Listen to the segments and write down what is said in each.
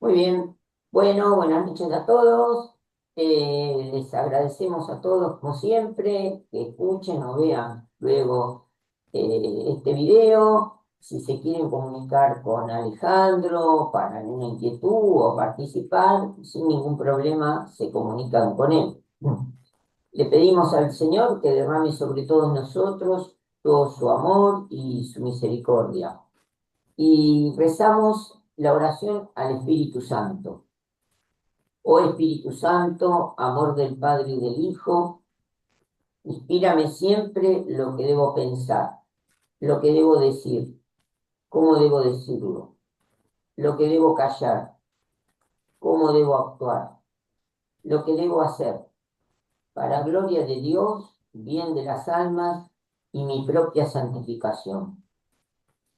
Muy bien. Bueno, buenas noches a todos. Les agradecemos a todos, como siempre, que escuchen o vean luego este video. Si se quieren comunicar con Alejandro para alguna inquietud o participar, sin ningún problema se comunican con él. Le pedimos al Señor que derrame sobre todos nosotros todo su amor y su misericordia. Y rezamos la oración al Espíritu Santo. Oh Espíritu Santo, amor del Padre y del Hijo, inspírame siempre lo que debo pensar, lo que debo decir, cómo debo decirlo, lo que debo callar, cómo debo actuar, lo que debo hacer, para gloria de Dios, bien de las almas y mi propia santificación.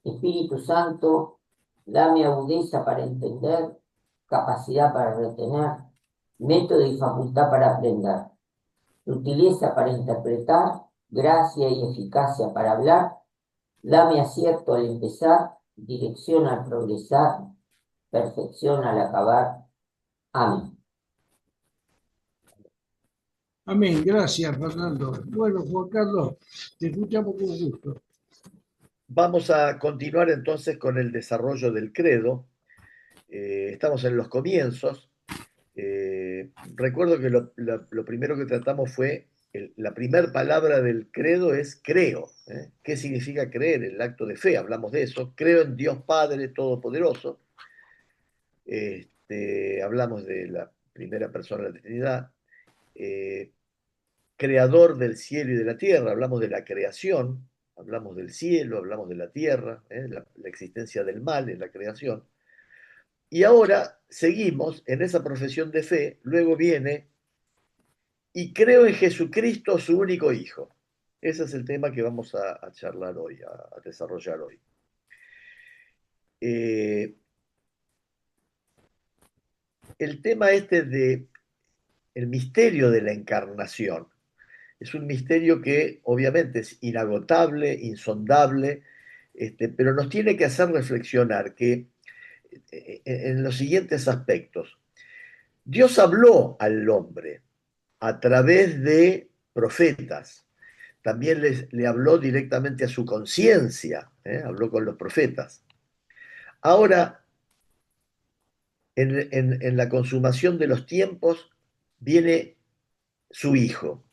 Espíritu Santo, dame agudeza para entender, capacidad para retener, método y facultad para aprender, sutileza para interpretar, gracia y eficacia para hablar, dame acierto al empezar, dirección al progresar, perfección al acabar. Amén. Amén, gracias Fernando. Bueno, Juan Carlos, te escuchamos con gusto. Vamos a continuar entonces con el desarrollo del credo. Estamos en los comienzos. Recuerdo que lo primero que tratamos fue, la primera palabra del credo es creo. ¿Qué significa creer? El acto de fe, hablamos de eso. Creo en Dios Padre Todopoderoso. Hablamos de la primera persona de la Trinidad. Eh, Creador del cielo y de la tierra, hablamos de la creación, hablamos del cielo, hablamos de la tierra, la existencia del mal en la creación. Y ahora seguimos en esa profesión de fe, luego viene, y creo en Jesucristo, su único Hijo. Ese es el tema que vamos a charlar hoy, a desarrollar hoy. Eh, el tema este de el misterio de la encarnación es un misterio que obviamente es inagotable, insondable, pero nos tiene que hacer reflexionar que en los siguientes aspectos. Dios habló al hombre a través de profetas. También le habló directamente a su conciencia, habló con los profetas. Ahora, en la consumación de los tiempos, viene su Hijo.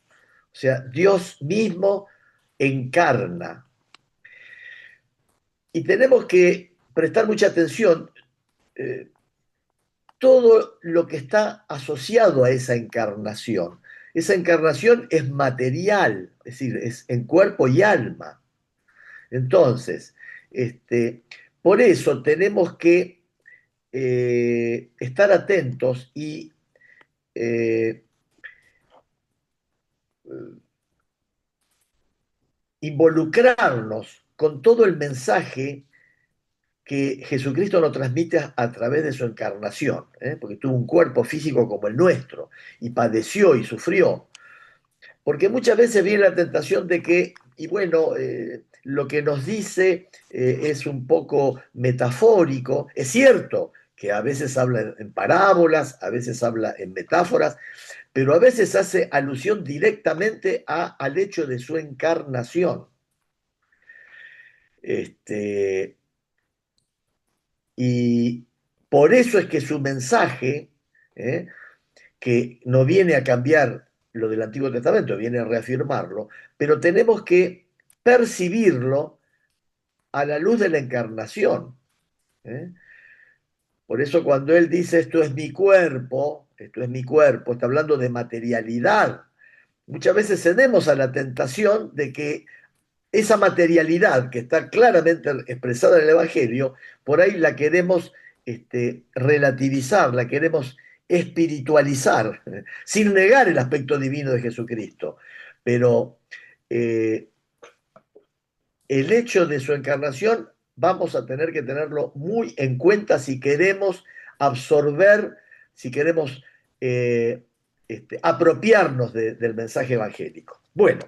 O sea, Dios mismo encarna. Y tenemos que prestar mucha atención. Todo lo que está asociado a esa encarnación. Esa encarnación es material, es decir, es en cuerpo y alma. Entonces, por eso tenemos que estar atentos y eh, involucrarnos con todo el mensaje que Jesucristo nos transmite a través de su encarnación, porque tuvo un cuerpo físico como el nuestro y padeció y sufrió. Porque muchas veces viene la tentación de que, y bueno, lo que nos dice es un poco metafórico. Es cierto que a veces habla en parábolas, a veces habla en metáforas, pero a veces hace alusión directamente al hecho de su encarnación. Este, y por eso es que su mensaje, ¿eh? Que no viene a cambiar lo del Antiguo Testamento, viene a reafirmarlo, pero tenemos que percibirlo a la luz de la encarnación. ¿eh? Por eso cuando él dice esto es mi cuerpo, está hablando de materialidad. Muchas veces cedemos a la tentación de que esa materialidad que está claramente expresada en el Evangelio, por ahí la queremos relativizar, la queremos espiritualizar, sin negar el aspecto divino de Jesucristo. Pero eh, el hecho de su encarnación vamos a tener que tenerlo muy en cuenta si queremos absorber, si queremos apropiarnos del mensaje evangélico. Bueno,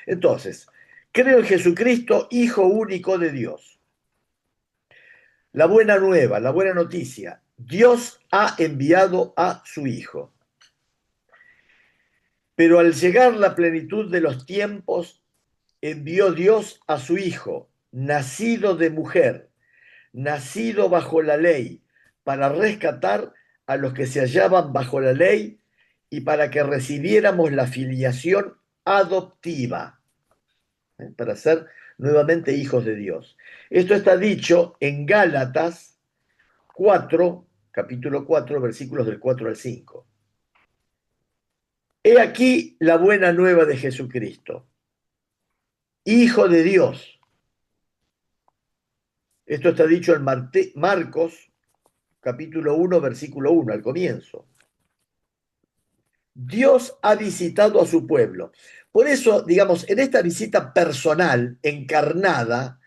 entonces, creo en Jesucristo, Hijo único de Dios. La buena nueva, la buena noticia, Dios ha enviado a su Hijo. Pero al llegar la plenitud de los tiempos, envió Dios a su Hijo, nacido de mujer, nacido bajo la ley, para rescatar a los que se hallaban bajo la ley y para que recibiéramos la filiación adoptiva, para ser nuevamente hijos de Dios. Esto está dicho en Gálatas 4, capítulo 4, versículos del 4 al 5. He aquí la buena nueva de Jesucristo, Hijo de Dios. Esto está dicho en Marcos, capítulo 1, versículo 1, al comienzo. Dios ha visitado a su pueblo. Por eso, digamos, en esta visita personal, encarnada,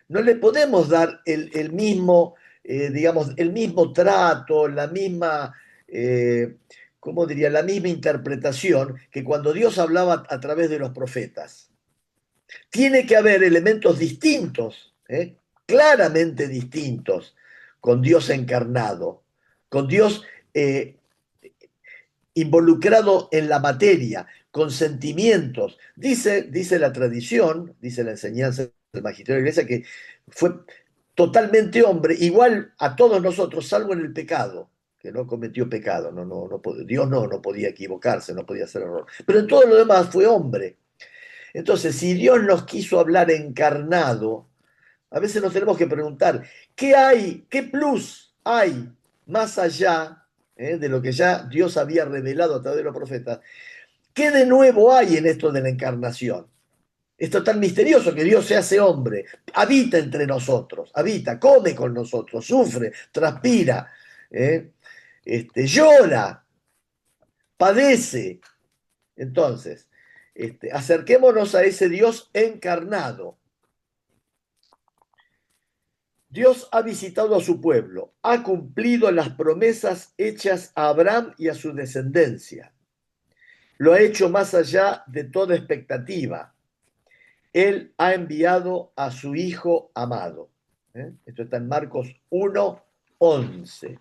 no le podemos dar el mismo, digamos, el mismo trato, la misma, ¿cómo diría? La misma interpretación que cuando Dios hablaba a través de los profetas. Tiene que haber elementos distintos, claramente distintos, con Dios encarnado, con Dios involucrado en la materia, con sentimientos. Dice la tradición, dice la enseñanza del magisterio de la iglesia, que fue totalmente hombre, igual a todos nosotros, salvo en el pecado, que no cometió pecado. Dios no podía equivocarse, no podía hacer error. Pero en todo lo demás fue hombre. Entonces, si Dios nos quiso hablar encarnado, a veces nos tenemos que preguntar, ¿qué hay, qué plus hay más allá de lo que ya Dios había revelado a través de los profetas? ¿Qué de nuevo hay en esto de la encarnación? Esto tan misterioso que Dios se hace hombre, habita entre nosotros, habita, come con nosotros, sufre, transpira, llora, padece. Entonces, acerquémonos a ese Dios encarnado. Dios ha visitado a su pueblo, ha cumplido las promesas hechas a Abraham y a su descendencia. Lo ha hecho más allá de toda expectativa. Él ha enviado a su Hijo amado. Esto está en Marcos 1:11.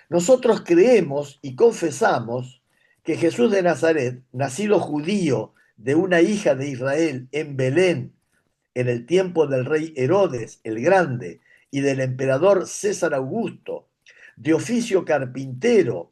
Nosotros creemos y confesamos que Jesús de Nazaret, nacido judío de una hija de Israel en Belén, en el tiempo del rey Herodes el Grande y del emperador César Augusto, de oficio carpintero,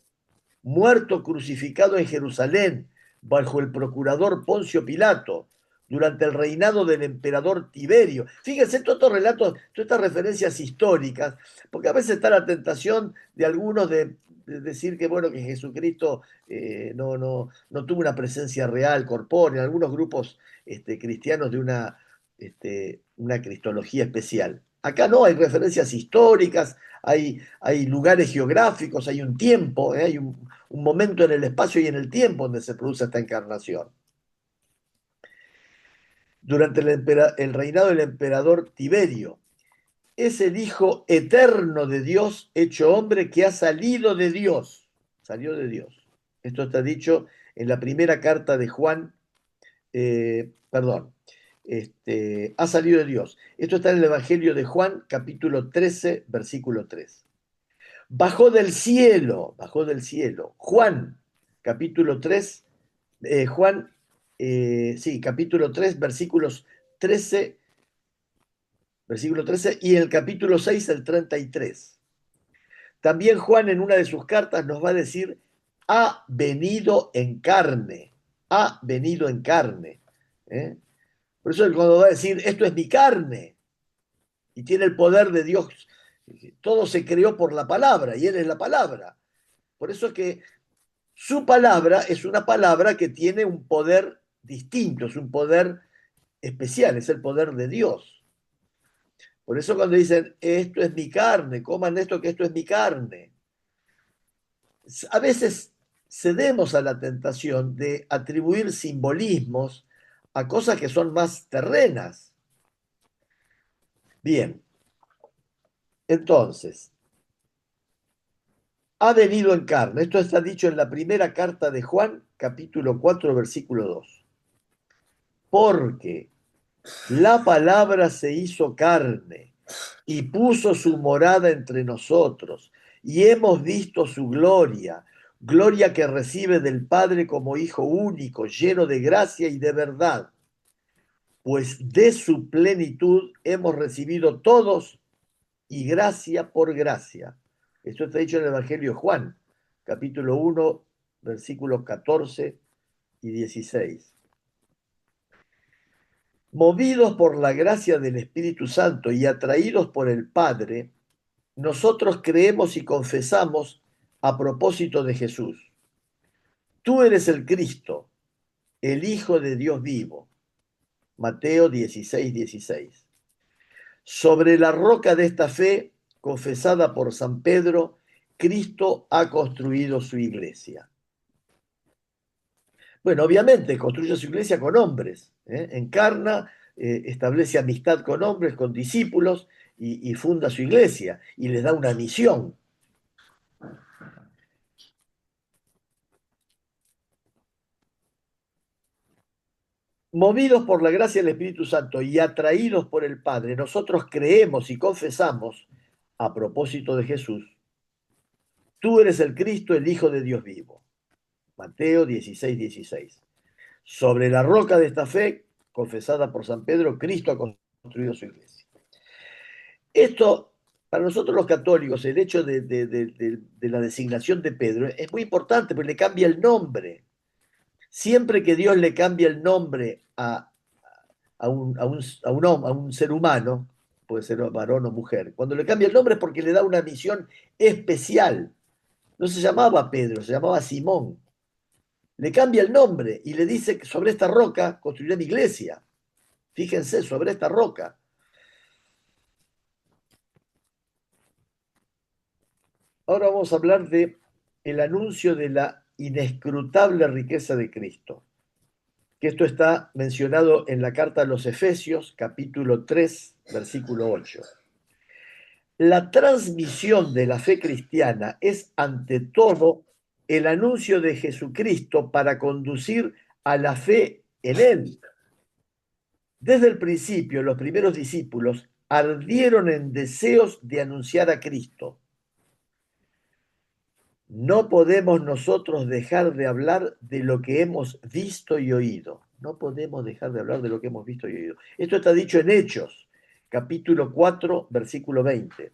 muerto crucificado en Jerusalén bajo el procurador Poncio Pilato, durante el reinado del emperador Tiberio. Fíjense todos estos relatos, todas estas referencias históricas, porque a veces está la tentación de algunos de decir que, bueno, que Jesucristo no tuvo una presencia real, corpórea, algunos grupos cristianos de una cristología especial. Acá no, hay referencias históricas, hay lugares geográficos, hay un tiempo, hay un momento en el espacio y en el tiempo donde se produce esta encarnación. Durante el reinado del emperador Tiberio, es el Hijo eterno de Dios, hecho hombre, que ha salido de Dios. Salió de Dios. Esto está dicho en la primera carta de Juan, ha salido de Dios. Esto está en el Evangelio de Juan, capítulo 13, versículo 3. Bajó del cielo. Juan, capítulo 3, capítulo 3, versículo 13, y en el capítulo 6, el 33. También Juan en una de sus cartas nos va a decir, ha venido en carne, ha venido en carne. Por eso cuando va a decir, esto es mi carne, y tiene el poder de Dios, todo se creó por la palabra, y Él es la palabra. Por eso es que su palabra es una palabra que tiene un poder distinto, es un poder especial, es el poder de Dios. Por eso cuando dicen, esto es mi carne, coman esto que esto es mi carne, a veces cedemos a la tentación de atribuir simbolismos a cosas que son más terrenas. Bien, entonces, ha venido en carne. Esto está dicho en la primera carta de Juan, capítulo 4, versículo 2. Porque la palabra se hizo carne y puso su morada entre nosotros, y hemos visto su gloria, gloria que recibe del Padre como Hijo único, lleno de gracia y de verdad, pues de su plenitud hemos recibido todos y gracia por gracia. Esto está dicho en el Evangelio de Juan, capítulo 1, versículos 14 y 16. Movidos por la gracia del Espíritu Santo y atraídos por el Padre, nosotros creemos y confesamos a propósito de Jesús. Tú eres el Cristo, el Hijo de Dios vivo. Mateo 16, 16. Sobre la roca de esta fe, confesada por San Pedro, Cristo ha construido su iglesia. Bueno, obviamente construye su iglesia con hombres, encarna, establece amistad con hombres, con discípulos y funda su iglesia y les da una misión. Movidos por la gracia del Espíritu Santo y atraídos por el Padre, nosotros creemos y confesamos, a propósito de Jesús, tú eres el Cristo, el Hijo de Dios vivo. Mateo 16, 16. Sobre la roca de esta fe, confesada por San Pedro, Cristo ha construido su iglesia. Esto, para nosotros los católicos, el hecho de la designación de Pedro es muy importante porque le cambia el nombre. Siempre que Dios le cambia el nombre a un ser humano, puede ser varón o mujer, cuando le cambia el nombre es porque le da una misión especial. No se llamaba Pedro, se llamaba Simón. Le cambia el nombre y le dice que sobre esta roca construiré mi iglesia. Fíjense, sobre esta roca. Ahora vamos a hablar de el anuncio de la inescrutable riqueza de Cristo, que esto está mencionado en la carta a los Efesios, capítulo 3, versículo 8. La transmisión de la fe cristiana es ante todo el anuncio de Jesucristo para conducir a la fe en Él. Desde el principio, los primeros discípulos ardieron en deseos de anunciar a Cristo. No podemos nosotros dejar de hablar de lo que hemos visto y oído. No podemos dejar de hablar de lo que hemos visto y oído. Esto está dicho en Hechos, capítulo 4, versículo 20.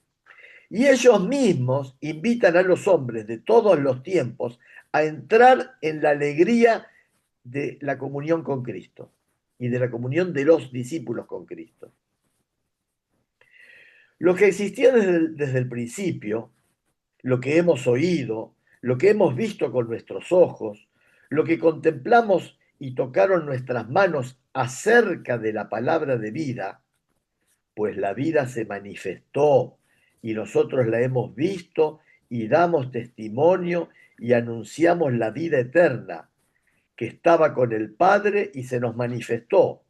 Y ellos mismos invitan a los hombres de todos los tiempos a entrar en la alegría de la comunión con Cristo y de la comunión de los discípulos con Cristo. Lo que existía desde el principio, lo que hemos oído, lo que hemos visto con nuestros ojos, lo que contemplamos y tocaron nuestras manos acerca de la palabra de vida, pues la vida se manifestó y nosotros la hemos visto y damos testimonio y anunciamos la vida eterna que estaba con el Padre y se nos manifestó.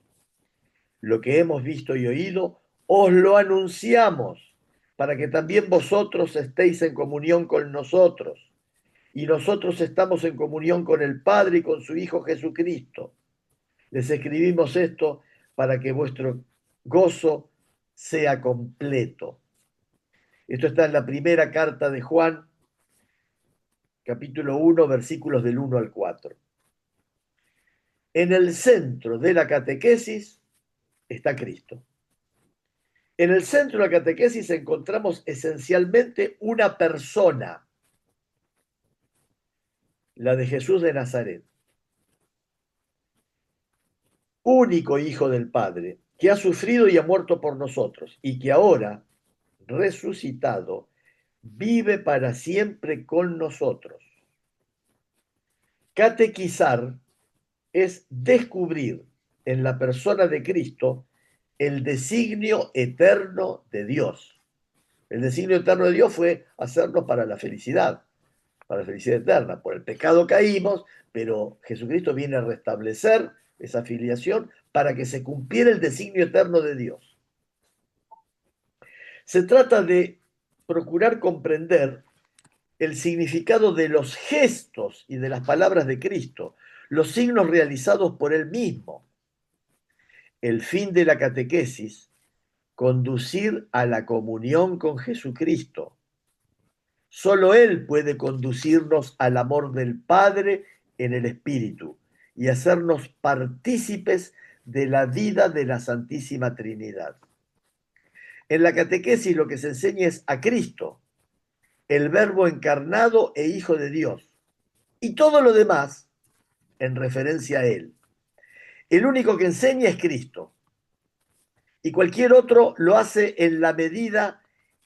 Lo que hemos visto y oído, os lo anunciamos, para que también vosotros estéis en comunión con nosotros. Y nosotros estamos en comunión con el Padre y con su Hijo Jesucristo. Les escribimos esto para que vuestro gozo sea completo. Esto está en la primera carta de Juan, capítulo 1, versículos del 1 al 4. En el centro de la catequesis está Cristo. En el centro de la catequesis encontramos esencialmente una persona, la de Jesús de Nazaret, único Hijo del Padre, que ha sufrido y ha muerto por nosotros y que ahora, resucitado, vive para siempre con nosotros. Catequizar es descubrir en la persona de Cristo el designio eterno de Dios. El designio eterno de Dios fue hacernos para la felicidad eterna. Por el pecado caímos, pero Jesucristo viene a restablecer esa filiación para que se cumpliera el designio eterno de Dios. Se trata de procurar comprender el significado de los gestos y de las palabras de Cristo, los signos realizados por Él mismo. El fin de la catequesis, conducir a la comunión con Jesucristo. Solo Él puede conducirnos al amor del Padre en el Espíritu y hacernos partícipes de la vida de la Santísima Trinidad. En la catequesis lo que se enseña es a Cristo, el Verbo encarnado e Hijo de Dios, y todo lo demás en referencia a Él. El único que enseña es Cristo, y cualquier otro lo hace en la medida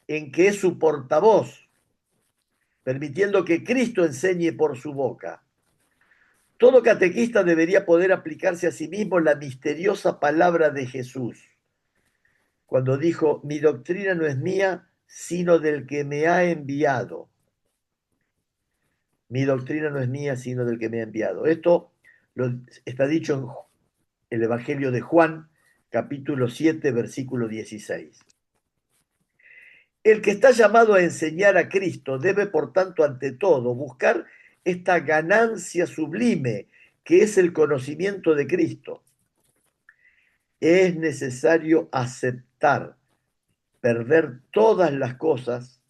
en que es su portavoz, permitiendo que Cristo enseñe por su boca. Todo catequista debería poder aplicarse a sí mismo la misteriosa palabra de Jesús, cuando dijo: mi doctrina no es mía, sino del que me ha enviado. Mi doctrina no es mía, sino del que me ha enviado. Esto está dicho en el Evangelio de Juan, capítulo 7, versículo 16. El que está llamado a enseñar a Cristo debe, por tanto, ante todo, buscar esta ganancia sublime que es el conocimiento de Cristo. Es necesario aceptar perder todas las cosas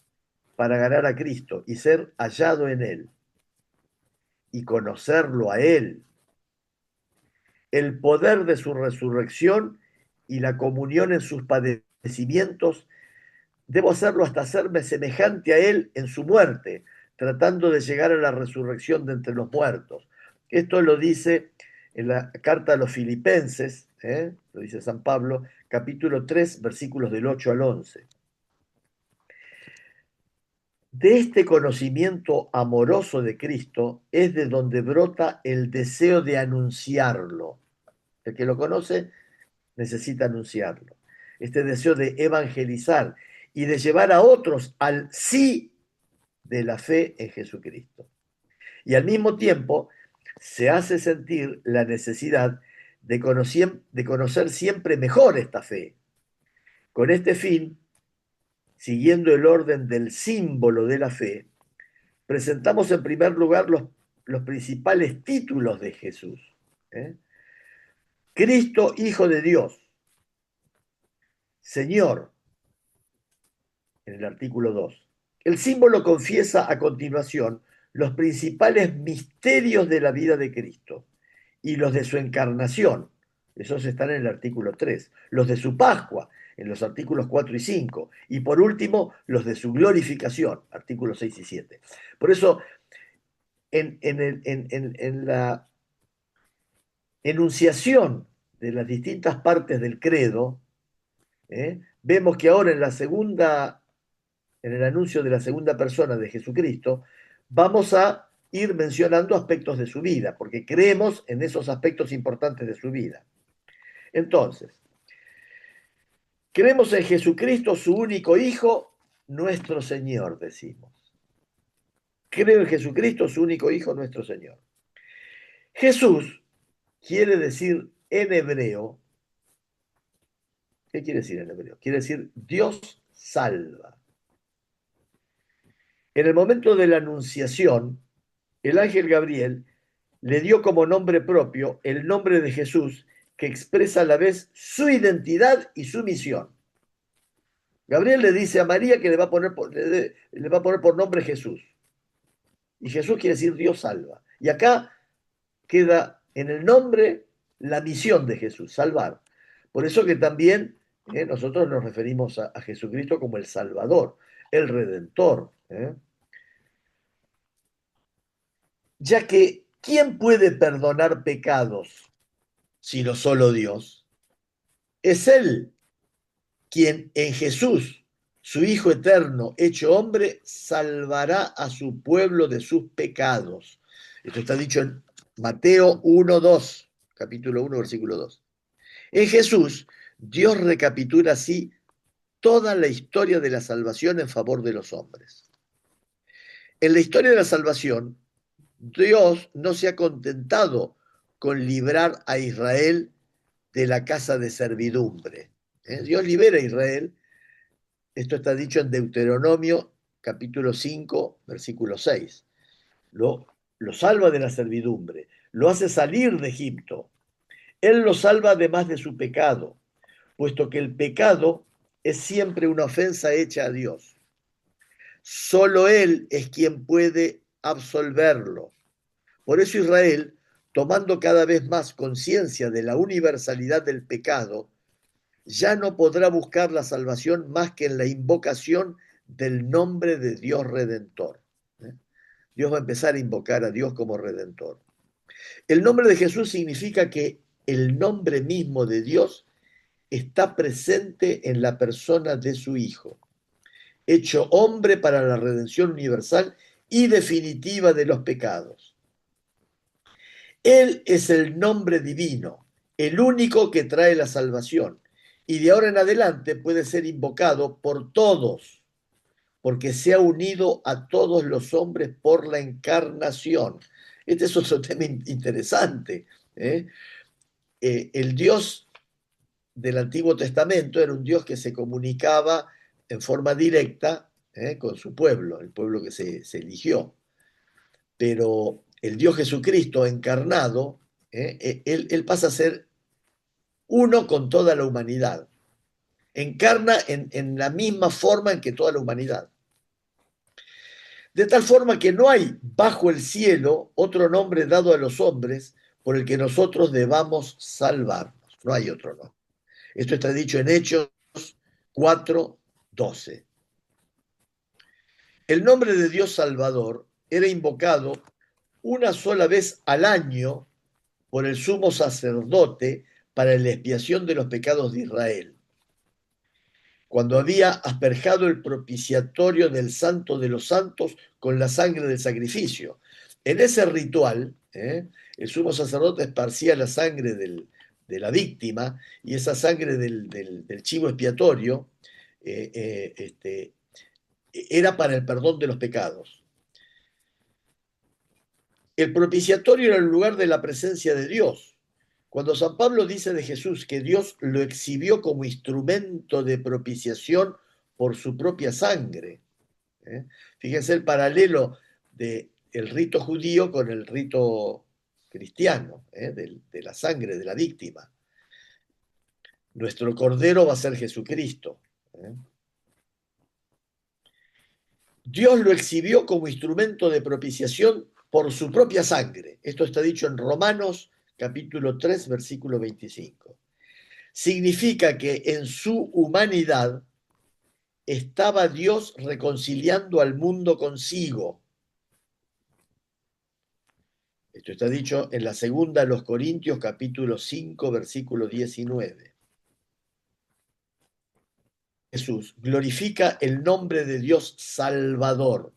para ganar a Cristo y ser hallado en Él y conocerlo a Él, el poder de su resurrección y la comunión en sus padecimientos. Debo hacerlo hasta hacerme semejante a Él en su muerte, tratando de llegar a la resurrección de entre los muertos. Esto lo dice en la carta a los Filipenses, lo dice San Pablo, capítulo 3, versículos del 8 al 11. De este conocimiento amoroso de Cristo es de donde brota el deseo de anunciarlo. El que lo conoce necesita anunciarlo. Este deseo de evangelizar y de llevar a otros al sí de la fe en Jesucristo. Y al mismo tiempo se hace sentir la necesidad de conocer siempre mejor esta fe. Con este fin, siguiendo el orden del símbolo de la fe, presentamos en primer lugar los principales títulos de Jesús. Cristo, Hijo de Dios, Señor, en el artículo 2. El símbolo confiesa a continuación los principales misterios de la vida de Cristo y los de su encarnación, esos están en el artículo 3, los de su Pascua, en los artículos 4 y 5, y por último, los de su glorificación, artículos 6 y 7. Por eso, en la enunciación de las distintas partes del credo, vemos que ahora en el anuncio de la segunda persona de Jesucristo, vamos a ir mencionando aspectos de su vida, porque creemos en esos aspectos importantes de su vida. Entonces, creemos en Jesucristo, su único Hijo, nuestro Señor, decimos. Creo en Jesucristo, su único Hijo, nuestro Señor. Jesús quiere decir en hebreo, ¿qué quiere decir en hebreo? Quiere decir Dios salva. En el momento de la anunciación, el ángel Gabriel le dio como nombre propio el nombre de Jesús, que expresa a la vez su identidad y su misión. Gabriel le dice a María que le va a poner por nombre Jesús. Y Jesús quiere decir Dios salva. Y acá queda en el nombre la misión de Jesús, salvar. Por eso que también nosotros nos referimos a Jesucristo como el Salvador, el Redentor. Ya que, ¿quién puede perdonar pecados sino solo Dios? Es Él quien en Jesús, su Hijo eterno, hecho hombre, salvará a su pueblo de sus pecados. Esto está dicho en Mateo 1:2, capítulo 1, versículo 2. En Jesús, Dios recapitula así toda la historia de la salvación en favor de los hombres. En la historia de la salvación, Dios no se ha contentado con librar a Israel de la casa de servidumbre. Dios libera a Israel. Esto está dicho en Deuteronomio capítulo 5, versículo 6. Lo salva de la servidumbre, lo hace salir de Egipto. Él lo salva además de su pecado, puesto que el pecado es siempre una ofensa hecha a Dios. Solo Él es quien puede absolverlo. Por eso Israel, tomando cada vez más conciencia de la universalidad del pecado, ya no podrá buscar la salvación más que en la invocación del nombre de Dios Redentor. Dios va a empezar a invocar a Dios como Redentor. El nombre de Jesús significa que el nombre mismo de Dios está presente en la persona de su Hijo, hecho hombre para la redención universal y definitiva de los pecados. Él es el nombre divino, el único que trae la salvación, y de ahora en adelante puede ser invocado por todos, porque se ha unido a todos los hombres por la encarnación. Este es otro tema interesante. El Dios del Antiguo Testamento era un Dios que se comunicaba en forma directa con su pueblo, el pueblo que se eligió. Pero el Dios Jesucristo encarnado, él pasa a ser uno con toda la humanidad. Encarna en la misma forma en que toda la humanidad. De tal forma que no hay bajo el cielo otro nombre dado a los hombres por el que nosotros debamos salvarnos. No hay otro nombre. Esto está dicho en Hechos 4:12. El nombre de Dios Salvador era invocado una sola vez al año por el sumo sacerdote para la expiación de los pecados de Israel, cuando había asperjado el propiciatorio del Santo de los Santos con la sangre del sacrificio. En ese ritual, el sumo sacerdote esparcía la sangre de la víctima, y esa sangre del chivo expiatorio era para el perdón de los pecados. El propiciatorio era el lugar de la presencia de Dios. Cuando San Pablo dice de Jesús que Dios lo exhibió como instrumento de propiciación por su propia sangre, fíjense el paralelo del rito judío con el rito cristiano, de la sangre de la víctima. Nuestro cordero va a ser Jesucristo. Dios lo exhibió como instrumento de propiciación por su propia sangre. Esto está dicho en Romanos capítulo 3, versículo 25. Significa que en su humanidad estaba Dios reconciliando al mundo consigo. Esto está dicho en la segunda de los Corintios capítulo 5, versículo 19. Jesús glorifica el nombre de Dios Salvador,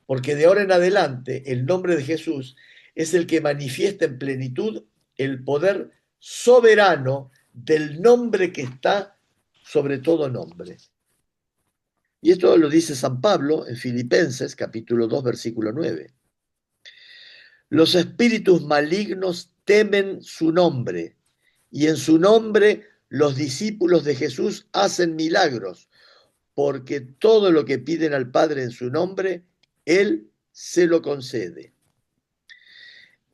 porque de ahora en adelante el nombre de Jesús es el que manifiesta en plenitud el poder soberano del nombre que está sobre todo nombre. Y esto lo dice San Pablo en Filipenses capítulo 2, versículo 9. Los espíritus malignos temen su nombre, y en su nombre los discípulos de Jesús hacen milagros, porque todo lo que piden al Padre en su nombre, Él se lo concede.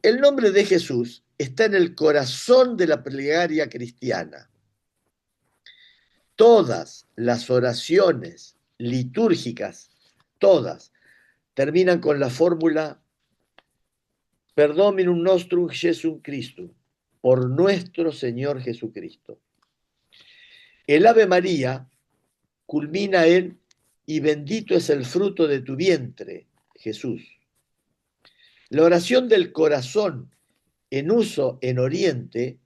El nombre de Jesús está en el corazón de la plegaria cristiana. Todas las oraciones litúrgicas, todas, terminan con la fórmula Per Dominum nostrum Jesum Christum, por nuestro Señor Jesucristo. El Ave María culmina en y bendito es el fruto de tu vientre, Jesús. La oración del corazón en uso en Oriente,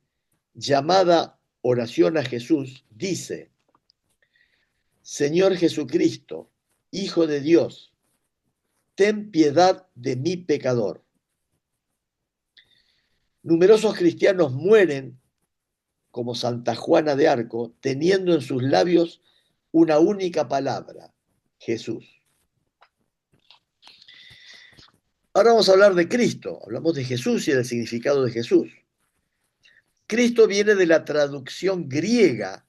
llamada oración a Jesús, dice: Señor Jesucristo, Hijo de Dios, ten piedad de mi pecador. Numerosos cristianos mueren, como Santa Juana de Arco, teniendo en sus labios una única palabra: Jesús. Ahora vamos a hablar de Cristo. Hablamos de Jesús y del significado de Jesús. Cristo viene de la traducción griega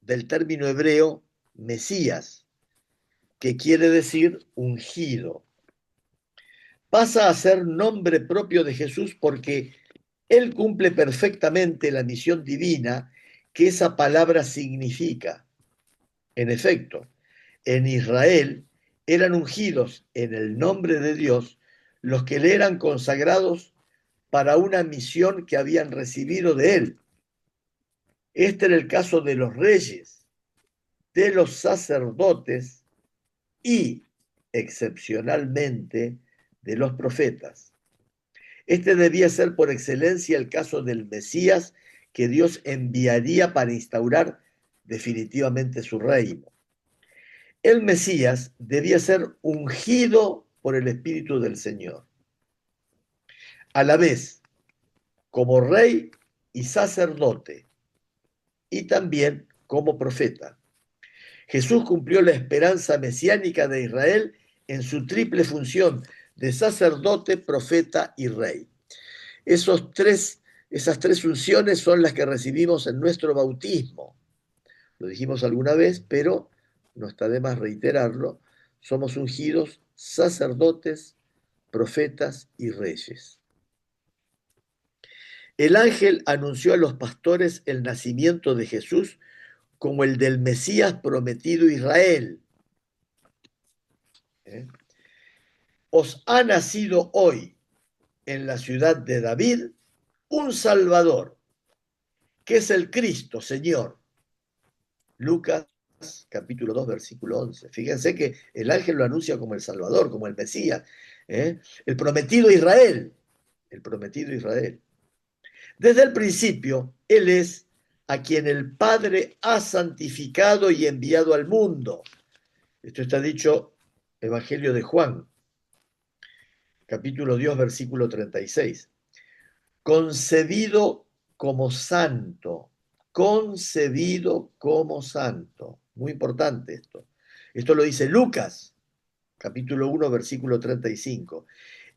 del término hebreo Mesías, que quiere decir ungido. Pasa a ser nombre propio de Jesús porque Él cumple perfectamente la misión divina que esa palabra significa. En efecto, en Israel, eran ungidos en el nombre de Dios los que le eran consagrados para una misión que habían recibido de él. Este era el caso de los reyes, de los sacerdotes y, excepcionalmente, de los profetas. Este debía ser por excelencia el caso del Mesías que Dios enviaría para instaurar definitivamente su reino. El Mesías debía ser ungido por el Espíritu del Señor, a la vez como rey y sacerdote, y también como profeta. Jesús cumplió la esperanza mesiánica de Israel en su triple función de sacerdote, profeta y rey. Esas tres funciones son las que recibimos en nuestro bautismo. Lo dijimos alguna vez, pero no está de más reiterarlo. Somos ungidos sacerdotes, profetas y reyes. El ángel anunció a los pastores el nacimiento de Jesús como el del Mesías prometido a Israel. Os ha nacido hoy en la ciudad de David un Salvador, que es el Cristo, Señor. Lucas capítulo 2, versículo 11. Fíjense que el ángel lo anuncia como el Salvador, como el Mesías, el prometido Israel, el prometido Israel. Desde el principio, Él es a quien el Padre ha santificado y enviado al mundo. Esto está dicho Evangelio de Juan, capítulo 2, versículo 36. Concebido como santo, concebido como santo. Muy importante esto. Esto lo dice Lucas, capítulo 1, versículo 35.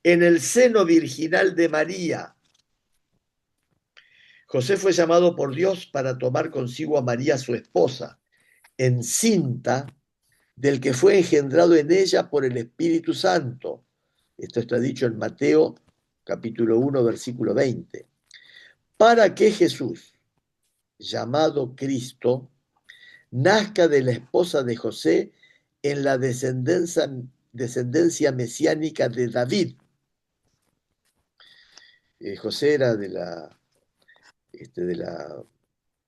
En el seno virginal de María, José fue llamado por Dios para tomar consigo a María, su esposa, encinta del que fue engendrado en ella por el Espíritu Santo. Esto está dicho en Mateo, capítulo 1, versículo 20. Para que Jesús, llamado Cristo, nazca de la esposa de José en la descendencia mesiánica de David. José era de la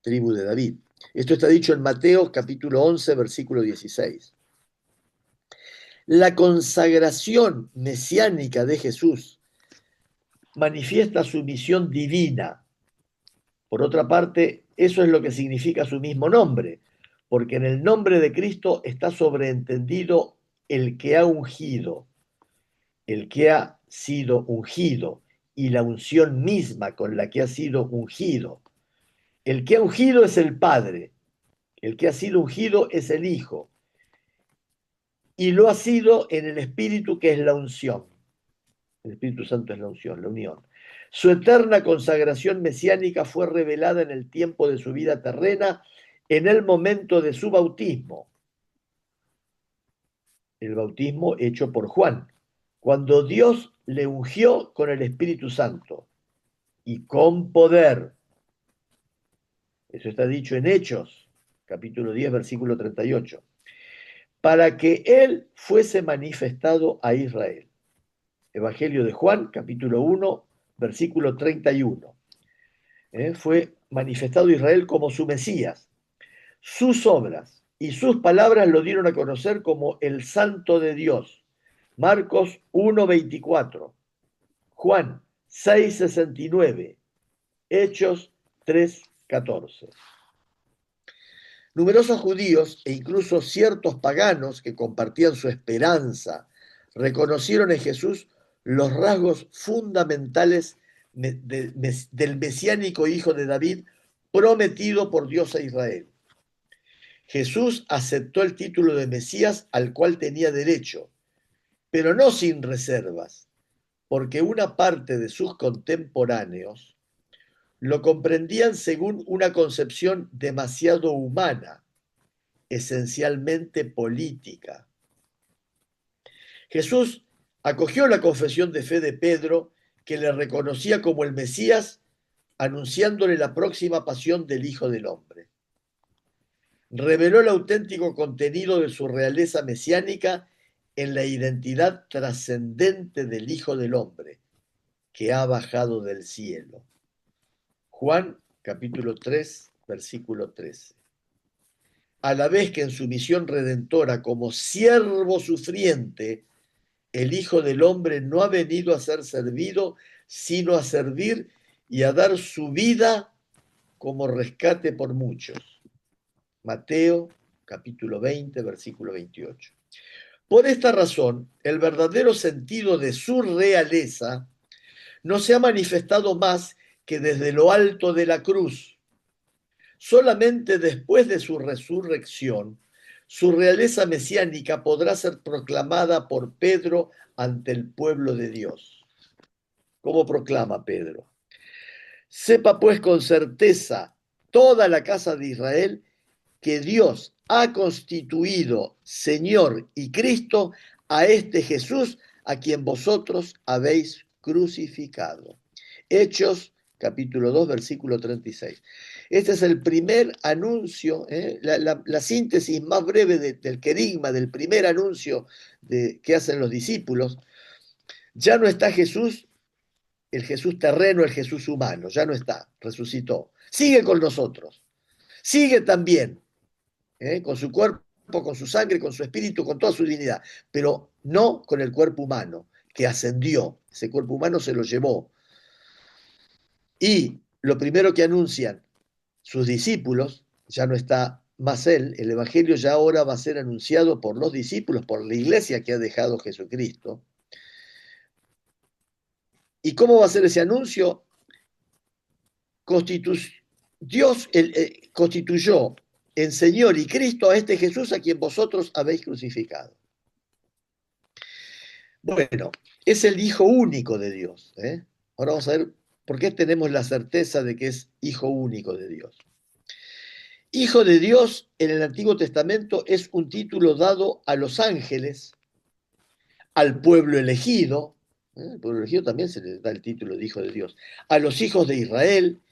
tribu de David. Esto está dicho en Mateo capítulo 11, versículo 16. La consagración mesiánica de Jesús manifiesta su misión divina. Por otra parte, eso es lo que significa su mismo nombre, porque en el nombre de Cristo está sobreentendido el que ha ungido, el que ha sido ungido y la unción misma con la que ha sido ungido. El que ha ungido es el Padre, el que ha sido ungido es el Hijo, y lo ha sido en el Espíritu, que es la unción. El Espíritu Santo es la unción, la unión. Su eterna consagración mesiánica fue revelada en el tiempo de su vida terrena, en el momento de su bautismo. El bautismo hecho por Juan, cuando Dios le ungió con el Espíritu Santo y con poder. Eso está dicho en Hechos, capítulo 10, versículo 38. Para que Él fuese manifestado a Israel. Evangelio de Juan, capítulo 1, versículo 31. Fue manifestado a Israel como su Mesías. Sus obras y sus palabras lo dieron a conocer como el Santo de Dios. Marcos 1, 24. Juan 6, 69. Hechos 3, 14. Numerosos judíos e incluso ciertos paganos que compartían su esperanza reconocieron en Jesús los rasgos fundamentales del mesiánico hijo de David prometido por Dios a Israel. Jesús aceptó el título de Mesías al cual tenía derecho, pero no sin reservas, porque una parte de sus contemporáneos lo comprendían según una concepción demasiado humana, esencialmente política. Jesús acogió la confesión de fe de Pedro, que le reconocía como el Mesías, anunciándole la próxima pasión del Hijo del Hombre. Reveló el auténtico contenido de su realeza mesiánica en la identidad trascendente del Hijo del Hombre, que ha bajado del cielo. Juan capítulo 3, versículo 13. A la vez que en su misión redentora como siervo sufriente, el Hijo del Hombre no ha venido a ser servido, sino a servir y a dar su vida como rescate por muchos. Mateo capítulo 20, versículo 28. Por esta razón, el verdadero sentido de su realeza no se ha manifestado más que desde lo alto de la cruz. Solamente después de su resurrección, su realeza mesiánica podrá ser proclamada por Pedro ante el pueblo de Dios. ¿Cómo proclama Pedro? Sepa pues con certeza toda la casa de Israel que Dios ha constituido Señor y Cristo a este Jesús a quien vosotros habéis crucificado. Hechos capítulo 2, versículo 36. Este es el primer anuncio, la síntesis más breve del querigma, del primer anuncio que hacen los discípulos. Ya no está Jesús, el Jesús terreno, el Jesús humano, ya no está, resucitó. Sigue con nosotros, sigue también, con su cuerpo, con su sangre, con su espíritu, con toda su dignidad, pero no con el cuerpo humano, que ascendió, ese cuerpo humano se lo llevó. Y lo primero que anuncian sus discípulos, ya no está más él, el Evangelio ya ahora va a ser anunciado por los discípulos, por la iglesia que ha dejado Jesucristo. ¿Y cómo va a ser ese anuncio? Dios constituyó en Señor y Cristo a este Jesús a quien vosotros habéis crucificado. Bueno, es el Hijo único de Dios. Ahora vamos a ver por qué tenemos la certeza de que es Hijo único de Dios. Hijo de Dios en el Antiguo Testamento es un título dado a los ángeles, al pueblo elegido, al pueblo elegido también se le da el título de Hijo de Dios, a los hijos de Israel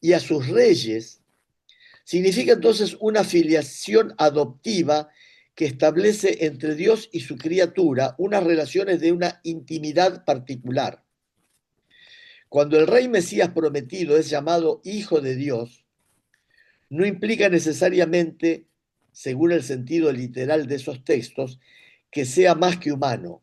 y a sus reyes. Significa entonces una filiación adoptiva que establece entre Dios y su criatura unas relaciones de una intimidad particular. Cuando el rey Mesías prometido es llamado Hijo de Dios, no implica necesariamente, según el sentido literal de esos textos, que sea más que humano.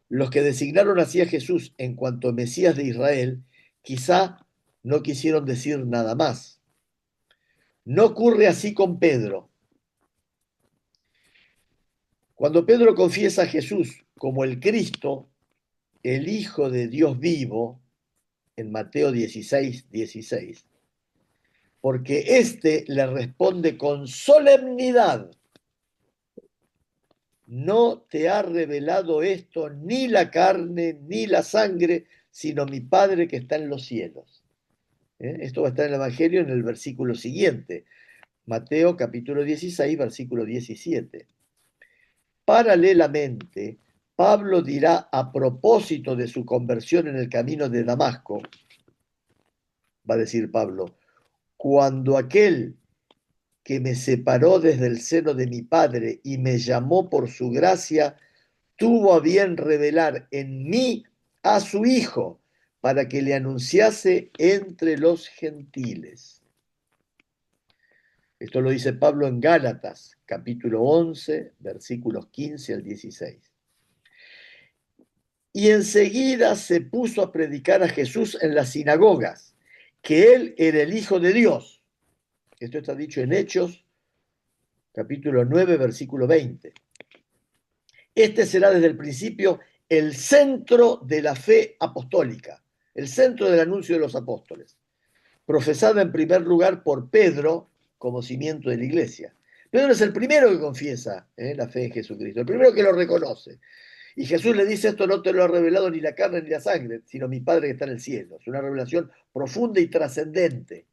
Los que designaron así a Jesús en cuanto Mesías de Israel, quizá no quisieron decir nada más. No ocurre así con Pedro. Cuando Pedro confiesa a Jesús como el Cristo, el Hijo de Dios vivo, en Mateo 16, 16, porque éste le responde con solemnidad: no te ha revelado esto ni la carne ni la sangre, sino mi Padre que está en los cielos. Esto va a estar en el Evangelio en el versículo siguiente, Mateo capítulo 16, versículo 17. Paralelamente, Pablo dirá a propósito de su conversión en el camino de Damasco, va a decir Pablo: cuando aquel que me separó desde el seno de mi Padre y me llamó por su gracia, tuvo a bien revelar en mí a su Hijo, para que le anunciase entre los gentiles. Esto lo dice Pablo en Gálatas, capítulo 11, versículos 15 al 16. Y enseguida se puso a predicar a Jesús en las sinagogas, que él era el Hijo de Dios. Esto está dicho en Hechos, capítulo 9, versículo 20. Este será desde el principio el centro de la fe apostólica, el centro del anuncio de los apóstoles, profesada en primer lugar por Pedro como cimiento de la iglesia. Pedro es el primero que confiesa la fe en Jesucristo, el primero que lo reconoce. Y Jesús le dice: esto no te lo ha revelado ni la carne ni la sangre, sino mi Padre que está en el cielo. Es una revelación profunda y trascendente.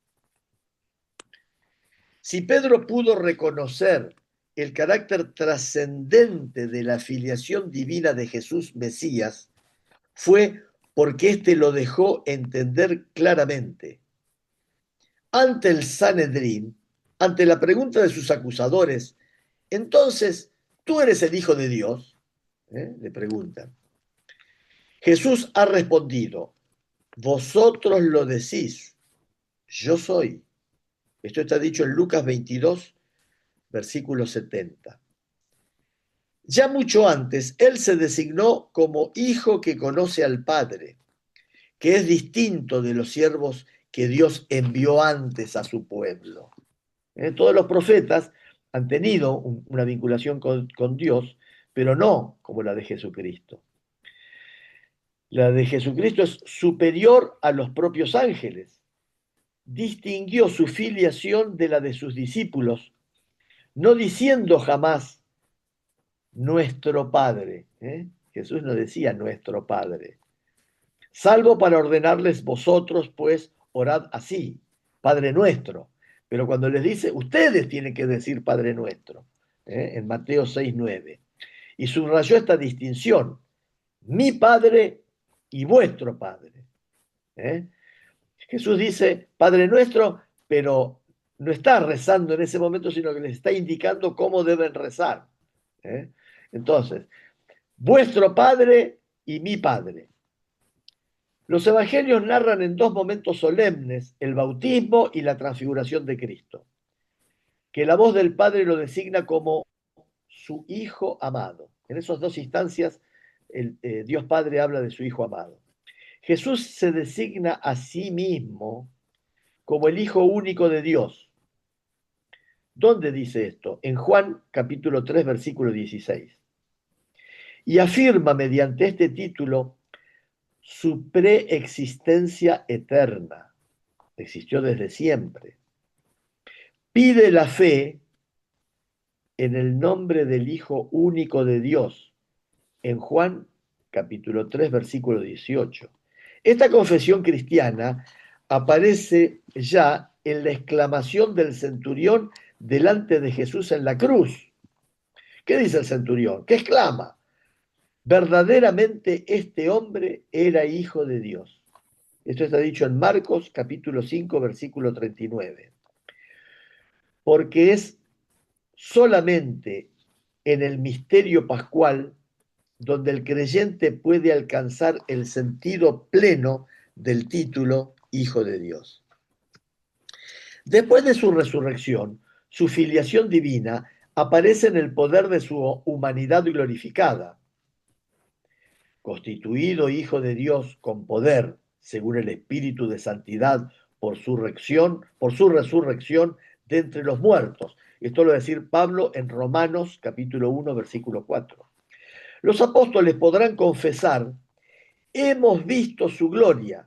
Si Pedro pudo reconocer el carácter trascendente de la filiación divina de Jesús Mesías, fue porque éste lo dejó entender claramente. Ante el Sanedrín, ante la pregunta de sus acusadores: entonces, ¿tú eres el Hijo de Dios? Le preguntan. Jesús ha respondido, vosotros lo decís, yo soy. Esto está dicho en Lucas 22, versículo 70. Ya mucho antes, él se designó como hijo que conoce al Padre, que es distinto de los siervos que Dios envió antes a su pueblo. Todos los profetas han tenido una vinculación con Dios, pero no como la de Jesucristo. La de Jesucristo es superior a los propios ángeles. Distinguió su filiación de la de sus discípulos, no diciendo jamás nuestro Padre. Jesús no decía nuestro Padre. Salvo para ordenarles vosotros, pues, orad así, Padre nuestro. Pero cuando les dice, ustedes tienen que decir Padre nuestro, en Mateo 6:9. Y subrayó esta distinción, mi Padre y vuestro Padre. Jesús dice, Padre nuestro, pero no está rezando en ese momento, sino que les está indicando cómo deben rezar. Entonces, vuestro Padre y mi Padre. Los evangelios narran en dos momentos solemnes el bautismo y la transfiguración de Cristo, que la voz del Padre lo designa como su Hijo amado. En esas dos instancias, Dios Padre habla de su Hijo amado. Jesús se designa a sí mismo como el Hijo único de Dios. ¿Dónde dice esto? En Juan capítulo 3, versículo 16. Y afirma mediante este título su preexistencia eterna. Existió desde siempre. Pide la fe en el nombre del Hijo único de Dios, en Juan capítulo 3, versículo 18. Esta confesión cristiana aparece ya en la exclamación del centurión delante de Jesús en la cruz. ¿Qué dice el centurión? ¿Qué exclama? Verdaderamente este hombre era hijo de Dios. Esto está dicho en Marcos capítulo 5, versículo 39. Porque es solamente en el misterio pascual donde el creyente puede alcanzar el sentido pleno del título Hijo de Dios. Después de su resurrección, su filiación divina aparece en el poder de su humanidad glorificada. Constituido Hijo de Dios con poder, según el Espíritu de Santidad, por su resurrección de entre los muertos. Esto lo va a decir Pablo en Romanos capítulo 1, versículo 4. Los apóstoles podrán confesar, hemos visto su gloria,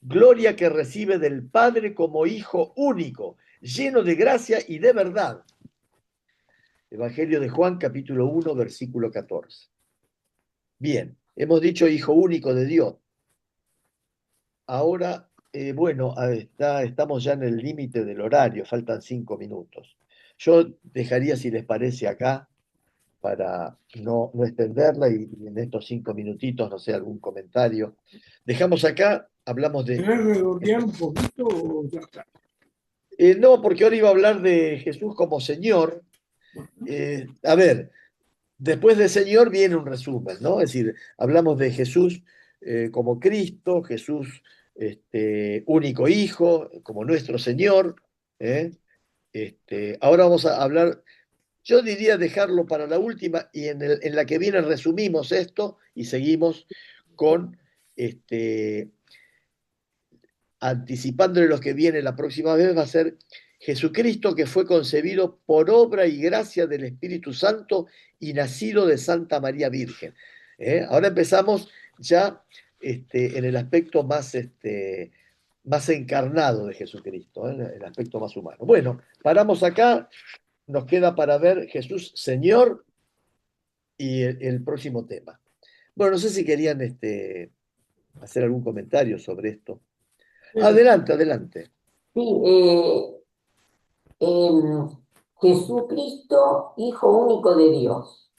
gloria que recibe del Padre como Hijo único, lleno de gracia y de verdad. Evangelio de Juan, capítulo 1, versículo 14. Bien, hemos dicho Hijo único de Dios. Ahora, bueno, estamos ya en el límite del horario, faltan 5 minutos. Yo dejaría, si les parece, acá para no extenderla y en estos 5 minutitos, no sé, algún comentario. Dejamos acá, hablamos de... ¿Querés redondear un poquito o ya está? No, porque ahora iba a hablar de Jesús como Señor. A ver, después de Señor viene un resumen, ¿no? Es decir, hablamos de Jesús como Cristo, Jesús único Hijo, como nuestro Señor. ¿eh? Ahora vamos a hablar, yo diría dejarlo para la última y en la que viene resumimos esto y seguimos con anticipándole lo que viene la próxima vez, va a ser Jesucristo que fue concebido por obra y gracia del Espíritu Santo y nacido de Santa María Virgen. Ahora empezamos ya en el aspecto más encarnado de Jesucristo, el aspecto más humano. Bueno, paramos acá, nos queda para ver Jesús Señor y el próximo tema. Bueno, no sé si querían hacer algún comentario sobre esto. Adelante, adelante. Sí, em, Jesucristo, Hijo único de Dios.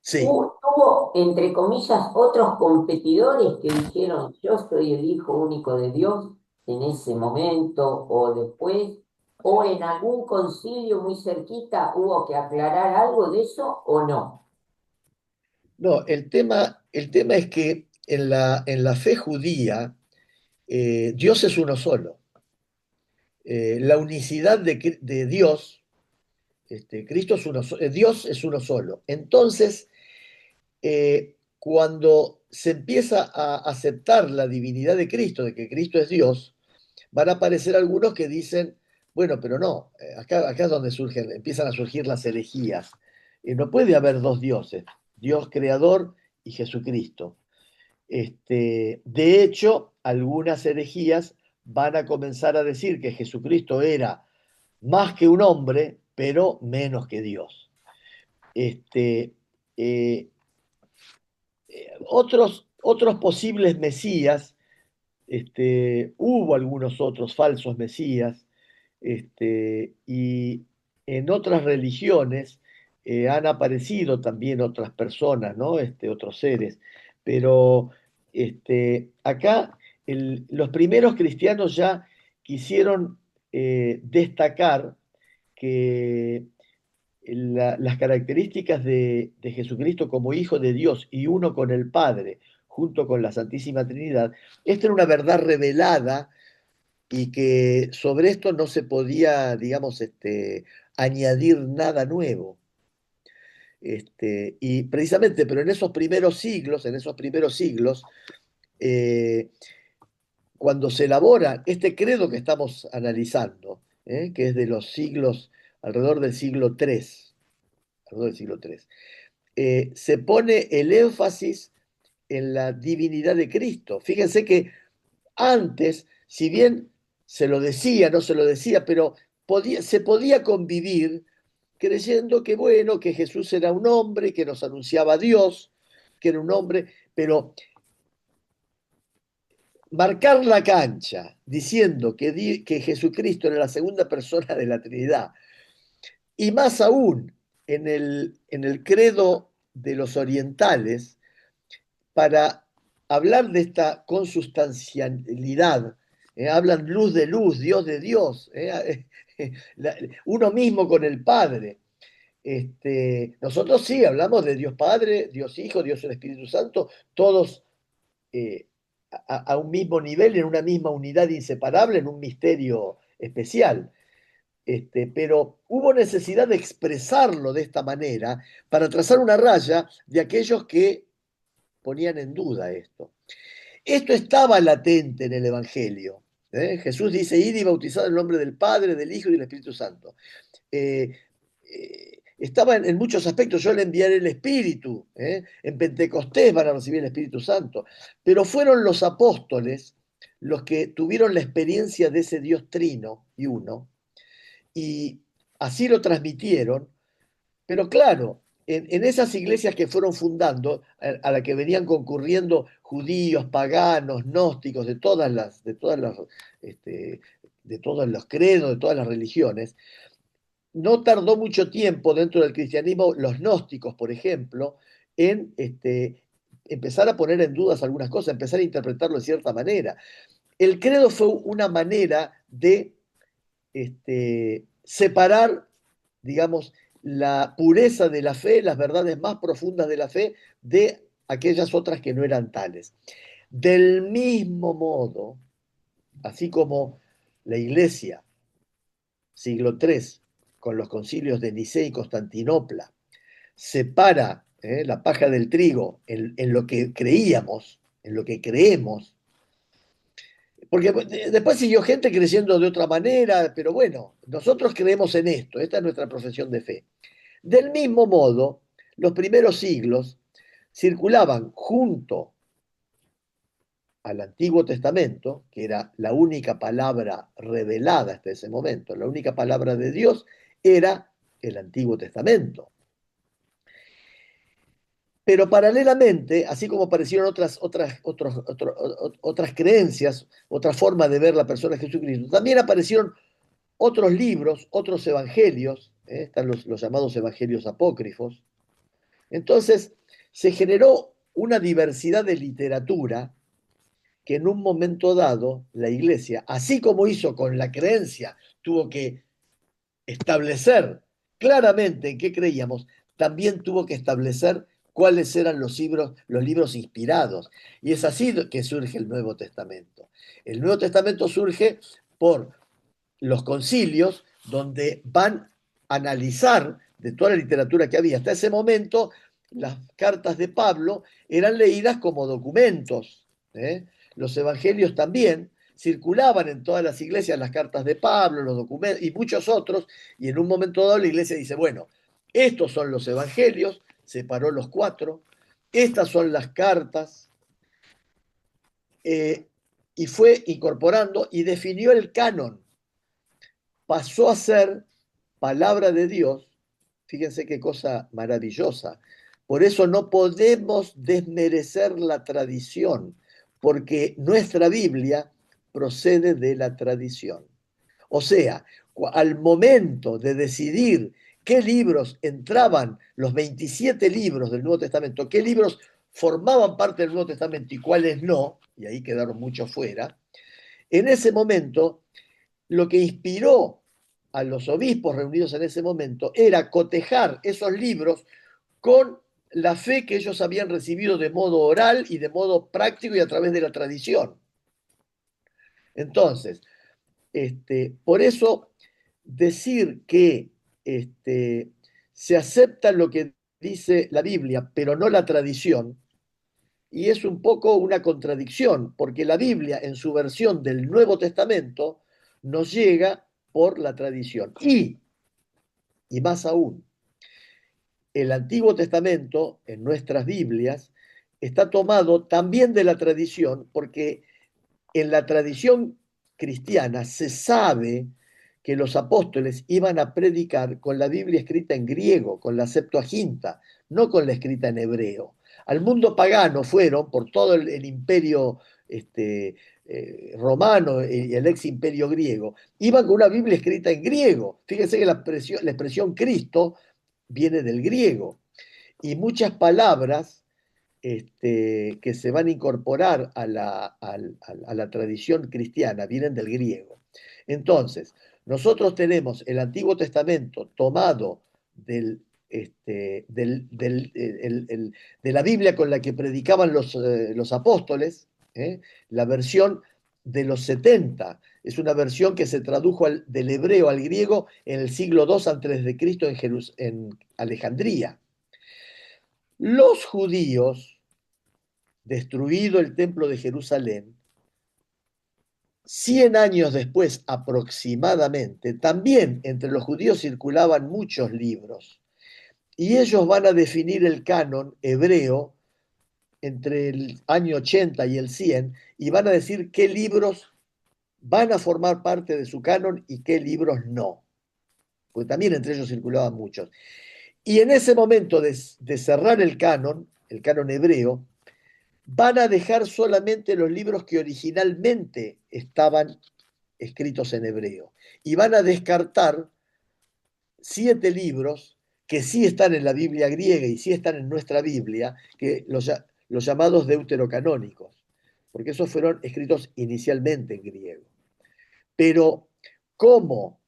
Sí, Tuvo, entre comillas, otros competidores que dijeron, yo soy el Hijo único de Dios en ese momento o después. ¿O en algún concilio muy cerquita hubo que aclarar algo de eso o no? No, el tema es que en la fe judía, Dios es uno solo. La unicidad de Dios, Cristo es Dios es uno solo. Entonces, cuando se empieza a aceptar la divinidad de Cristo, de que Cristo es Dios, van a aparecer algunos que dicen, bueno, pero no, acá es donde empiezan a surgir las herejías. No puede haber dos dioses, Dios creador y Jesucristo. De hecho, algunas herejías van a comenzar a decir que Jesucristo era más que un hombre, pero menos que Dios. Este, eh, otros posibles mesías, hubo algunos otros falsos mesías, y en otras religiones han aparecido también otras personas, ¿no? Otros seres, pero acá los primeros cristianos ya quisieron destacar que las características de Jesucristo como Hijo de Dios y uno con el Padre, junto con la Santísima Trinidad, esta era una verdad revelada y que sobre esto no se podía, digamos, añadir nada nuevo. Y precisamente, pero en esos primeros siglos, eh, cuando se elabora este credo que estamos analizando, que es de los siglos, alrededor del siglo III, alrededor del siglo III, se pone el énfasis en la divinidad de Cristo. Fíjense que antes, si bien se lo decía, no se lo decía, pero se podía convivir creyendo que, bueno, que Jesús era un hombre, que nos anunciaba a Dios, que era un hombre, pero marcar la cancha diciendo que Jesucristo era la segunda persona de la Trinidad, y más aún en el credo de los orientales, para hablar de esta consustancialidad. Hablan luz de luz, Dios de Dios, uno mismo con el Padre. Nosotros sí hablamos de Dios Padre, Dios Hijo, Dios el Espíritu Santo, todos eh, a un mismo nivel, en una misma unidad inseparable, en un misterio especial. Pero hubo necesidad de expresarlo de esta manera para trazar una raya de aquellos que ponían en duda esto. Esto estaba latente en el Evangelio. Jesús dice, id y bautizad en el nombre del Padre, del Hijo y del Espíritu Santo. Estaba en muchos aspectos, yo le enviaré el Espíritu. En Pentecostés van a recibir el Espíritu Santo. Pero fueron los apóstoles los que tuvieron la experiencia de ese Dios trino y uno, y así lo transmitieron. Pero claro, en esas iglesias que fueron fundando, a la que venían concurriendo judíos, paganos, gnósticos, este, de todos los credos, de todas las religiones, no tardó mucho tiempo dentro del cristianismo, los gnósticos, por ejemplo, en empezar a poner en dudas algunas cosas, empezar a interpretarlo de cierta manera. El credo fue una manera de separar, digamos, la pureza de la fe, las verdades más profundas de la fe, de aquellas otras que no eran tales. Del mismo modo, así como la Iglesia, siglo III, con los concilios de Nicea y Constantinopla, separa la paja del trigo en lo que creíamos, en lo que creemos, porque después siguió gente creyendo de otra manera, pero bueno, nosotros creemos en esto, esta es nuestra profesión de fe. Del mismo modo, los primeros siglos circulaban junto al Antiguo Testamento, que era la única palabra revelada hasta ese momento, la única palabra de Dios era el Antiguo Testamento. Pero paralelamente, así como aparecieron otras creencias, otra forma de ver la persona de Jesucristo, también aparecieron otros libros, otros evangelios, están los llamados evangelios apócrifos. Entonces, se generó una diversidad de literatura que en un momento dado la iglesia, así como hizo con la creencia, tuvo que establecer claramente en qué creíamos, también tuvo que establecer cuáles eran los libros inspirados. Y es así que surge el Nuevo Testamento. El Nuevo Testamento surge por los concilios, donde van a analizar de toda la literatura que había. Hasta ese momento, las cartas de Pablo eran leídas como documentos. ¿Eh? Los evangelios también circulaban en todas las iglesias las cartas de Pablo, los documentos y muchos otros, y en un momento dado la iglesia dice, bueno, estos son los evangelios, separó los cuatro, estas son las cartas, eh, y fue incorporando y definió el canon. Pasó a ser palabra de Dios. Fíjense qué cosa maravillosa. Por eso no podemos desmerecer la tradición, porque nuestra Biblia procede de la tradición. O sea, al momento de decidir qué libros entraban, los 27 libros del Nuevo Testamento, qué libros formaban parte del Nuevo Testamento y cuáles no, y ahí quedaron muchos fuera, en ese momento lo que inspiró a los obispos reunidos en ese momento era cotejar esos libros con la fe que ellos habían recibido de modo oral y de modo práctico y a través de la tradición. Entonces, por eso decir que se acepta lo que dice la Biblia, pero no la tradición, y es un poco una contradicción, porque la Biblia en su versión del Nuevo Testamento nos llega por la tradición. Y más aún, el Antiguo Testamento en nuestras Biblias está tomado también de la tradición, porque en la tradición cristiana se sabe que los apóstoles iban a predicar con la Biblia escrita en griego, con la Septuaginta, no con la escrita en hebreo. Al mundo pagano fueron, por todo el imperio romano y el ex imperio griego, iban con una Biblia escrita en griego. Fíjense que la expresión Cristo viene del griego. Y muchas palabras que se van a incorporar a la tradición cristiana, vienen del griego. Entonces, nosotros tenemos el Antiguo Testamento tomado de la Biblia con la que predicaban los apóstoles, la versión de los 70. Es una versión que se tradujo del hebreo al griego en el siglo II antes de Cristo en Alejandría. Los judíos, destruido el templo de Jerusalén, 100 años después aproximadamente, también entre los judíos circulaban muchos libros, y ellos van a definir el canon hebreo entre el año 80 y el 100, y van a decir qué libros van a formar parte de su canon y qué libros no, porque también entre ellos circulaban muchos. Y en ese momento de cerrar el canon hebreo, van a dejar solamente los libros que originalmente estaban escritos en hebreo. Y van a descartar 7 libros que sí están en la Biblia griega y sí están en nuestra Biblia, que los llamados deuterocanónicos, porque esos fueron escritos inicialmente en griego. Pero como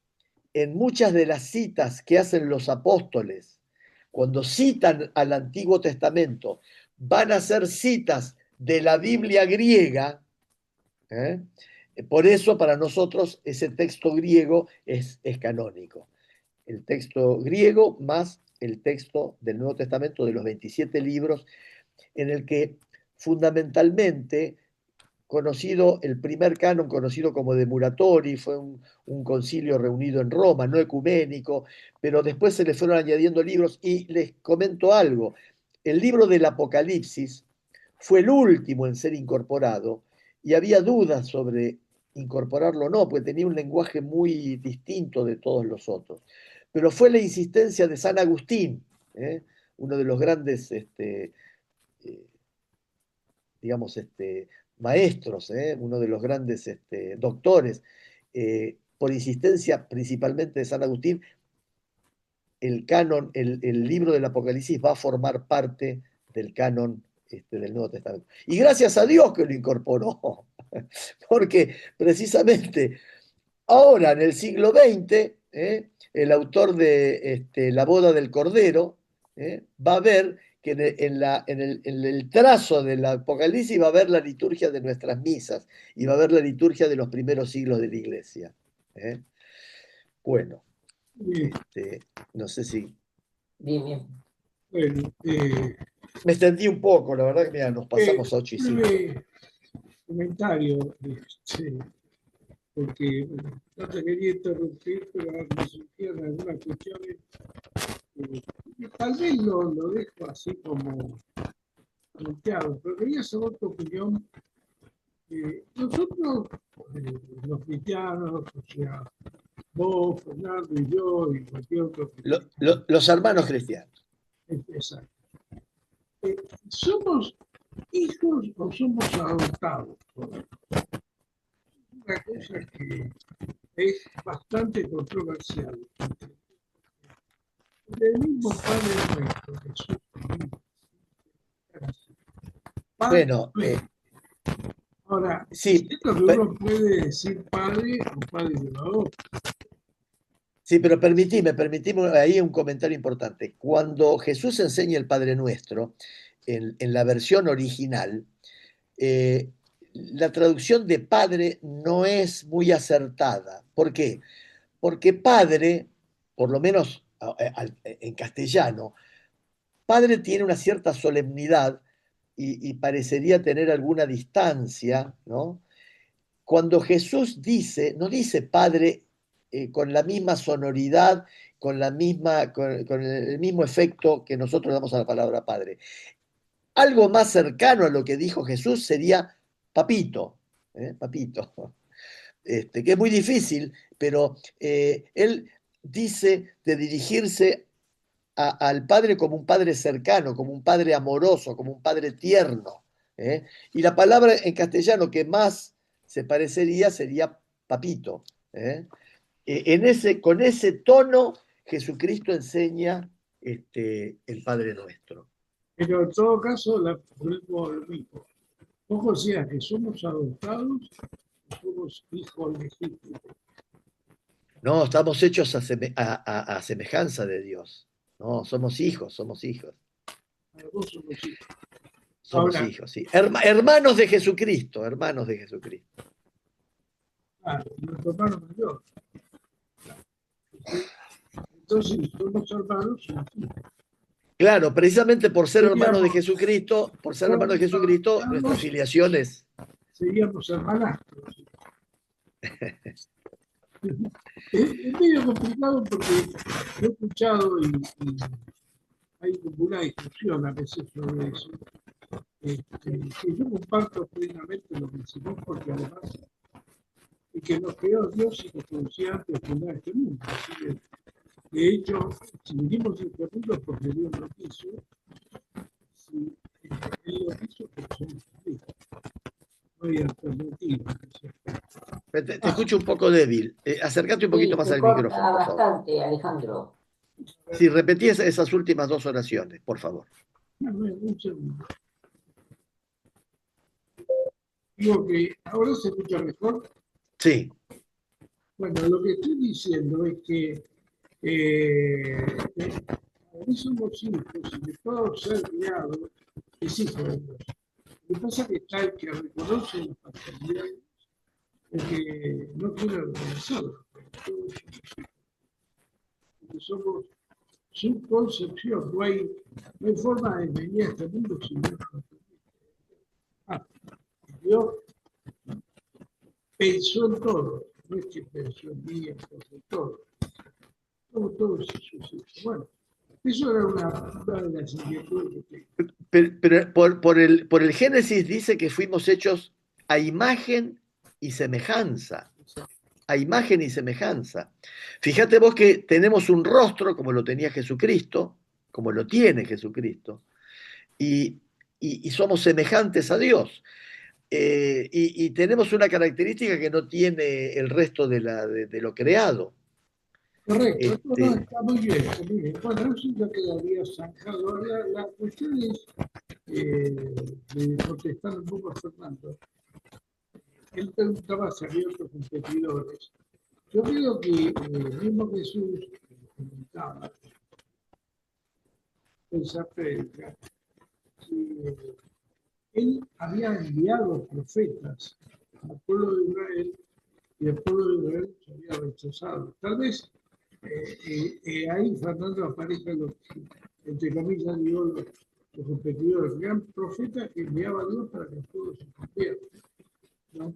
en muchas de las citas que hacen los apóstoles, cuando citan al Antiguo Testamento, van a ser citas de la Biblia griega, ¿eh? Por eso para nosotros ese texto griego es canónico. El texto griego más el texto del Nuevo Testamento de los 27 libros, en el que fundamentalmente el primer canon conocido como de Muratori, fue un concilio reunido en Roma, no ecuménico, pero después se le fueron añadiendo libros y les comento algo. El libro del Apocalipsis fue el último en ser incorporado y había dudas sobre incorporarlo o no, porque tenía un lenguaje muy distinto de todos los otros. Pero fue la insistencia de San Agustín, uno de los grandes digamos, maestros, uno de los grandes doctores, por insistencia principalmente de San Agustín, el canon, el libro del Apocalipsis va a formar parte del canon del Nuevo Testamento. Y gracias a Dios que lo incorporó, porque precisamente ahora en el siglo XX, el autor de La boda del Cordero, va a ver que en el trazo del Apocalipsis va a haber la liturgia de nuestras misas y va a haber la liturgia de los primeros siglos de la iglesia. ¿Eh? Bueno, Bien, no sé si... Bien, bien. bueno, Me extendí un poco, la verdad que mira, nos pasamos 8 y 5. breve comentario, porque bueno, no te quería interrumpir, pero me surgieron algunas cuestiones que tal vez lo dejo así como planteado, pero quería saber tu opinión. Nosotros, los cristianos, o sea, vos, Fernando y yo, y cualquier otro que Los hermanos cristianos. exacto. ¿Somos hijos o somos adoptados? Una cosa que es bastante controversial. El mismo Padre nuestro, Jesús, Padre Bueno, nuestro. Ahora, sí, siento que uno puede decir padre o padre violador. sí, pero permitime ahí un comentario importante. Cuando Jesús enseña el Padre Nuestro, en la versión original, la traducción de padre no es muy acertada. ¿Por qué? Porque padre, por lo menos en castellano, padre tiene una cierta solemnidad y parecería tener alguna distancia, ¿no? Cuando Jesús dice, no dice Padre con la misma sonoridad, con el mismo efecto que nosotros damos a la palabra Padre. Algo más cercano a lo que dijo Jesús sería Papito, Papito, que es muy difícil, pero él dice de dirigirse al Padre como un Padre cercano, como un Padre amoroso, como un Padre tierno. ¿Eh? Y la palabra en castellano que más se parecería sería papito. ¿Eh? Con ese tono, Jesucristo enseña el Padre Nuestro. Pero en todo caso, vuelvo a lo mismo. Vos consideras que somos adoptados o somos hijos legítimos. No, estamos hechos a semejanza de Dios. No, somos hijos, somos hijos. Vos somos hijos. Somos Ahora, hijos, sí. Hermanos de Jesucristo, hermanos de Jesucristo. claro, nuestro hermano mayor. Entonces, somos hermanos, somos hijos. Claro, precisamente por ser hermanos de Seríamos, Jesucristo, por ser hermanos de somos Jesucristo, nuestra adoptados, filiación es. seríamos hermanastros. Es medio complicado porque lo he escuchado y hay como una discusión a veces sobre eso. Que yo comparto plenamente lo que decimos porque además es que nos creó Dios y nos producía antes de fundar este mundo. Así que, de hecho, si vivimos en este mundo es porque Dios lo quiso, si Él lo quiso, pues somos felices. No hay alternativa. Te escucho un poco débil. Acércate un poquito Sí, más se al micrófono, corta por favor. bastante, Alejandro. Si repetías esas últimas dos oraciones, por favor. Un segundo. Digo que ahora se escucha mejor. Sí, Bueno, lo que estoy diciendo es que a mí somos hijos y de todo ser criado es hijo de Dios. Lo que pasa es que está el que reconoce la paternidad, el que no quiere reconocerlo. Porque somos su concepción, no hay forma de venir a este mundo sin Dios. Dios pensó en todo, no es que pensó en mí, pensó en todo. Somos todos sus hijos. Bueno, eso era una de las inquietudes que tengo. pero por el Génesis dice que fuimos hechos a imagen y semejanza. A imagen y semejanza. Fíjate vos que tenemos un rostro como lo tenía Jesucristo, como lo tiene Jesucristo, y, y somos semejantes a Dios. Y tenemos una característica que no tiene el resto de lo creado. Correcto, esto no Este, está muy bien, está muy bien. Bueno, eso ya quedaría zanjado. La cuestión es, de contestar un poco a Fernando. Él preguntaba si había otros competidores. Yo creo que mismo Jesús contaba esa prédica que él había enviado profetas al pueblo de Israel y el pueblo de Israel se había rechazado. Tal vez ahí, Fernando, aparecen los, entre comillas, digo, los competidores, el gran profeta que enviaba a Dios para que el pueblo se convierta, ¿no?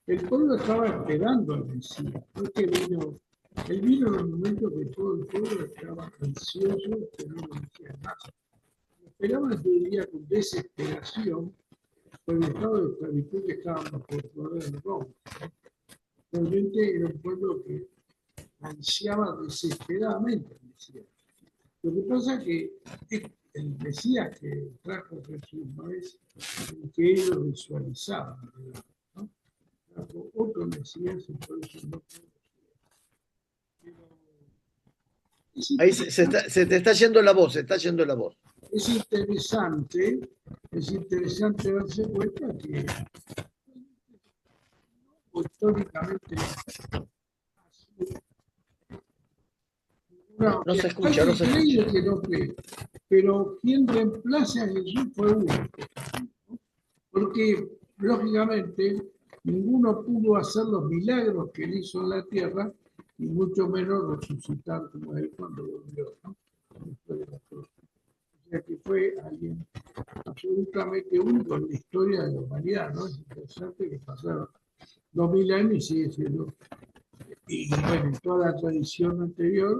El pueblo estaba esperando al Mesías, porque él vino en el momento que todo el pueblo estaba ansioso esperando al Mesías más. Esperaban, yo diría, con desesperación por el estado de esclavitud que estábamos por poder de Roma. Realmente era un pueblo que ansiaba desesperadamente al Mesías. Lo que pasa es que el Mesías que trajo Jesús no es el que ellos visualizaban, ¿no? Trajo otro Mesías y por eso no fue Mesías. Ahí se te está yendo la voz, se está yendo la voz. Es interesante darse cuenta que históricamente No se escucha, no se escucha. que no cree, pero quien reemplace a Jesús fue uno, porque lógicamente ninguno pudo hacer los milagros que él hizo en la tierra y mucho menos resucitar como él cuando volvió, ¿no? Después de la cruz. O sea que fue alguien absolutamente único en la historia de la humanidad, ¿no? Es interesante que pasaron 2000 años y sigue siendo, y bueno, en toda la tradición anterior,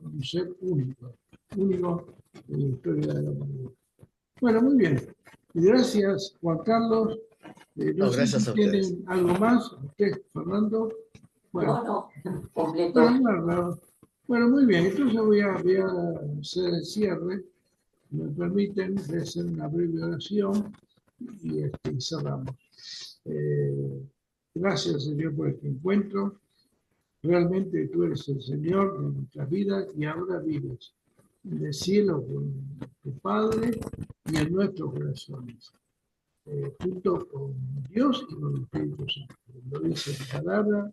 un ser único en la historia de la humanidad. Bueno, muy bien. Gracias, Juan Carlos. No No, sé gracias si a ustedes. tienen algo más. Usted, Fernando. Bueno, No, completo. bueno, muy bien. Entonces voy a hacer el cierre. Me permiten hacer una breve oración y cerramos. Gracias, Señor, por este encuentro. Realmente tú eres el Señor de nuestras vidas y ahora vives en el cielo con tu Padre y en nuestros corazones, junto con Dios y con el Espíritu Santo. Lo dice la palabra,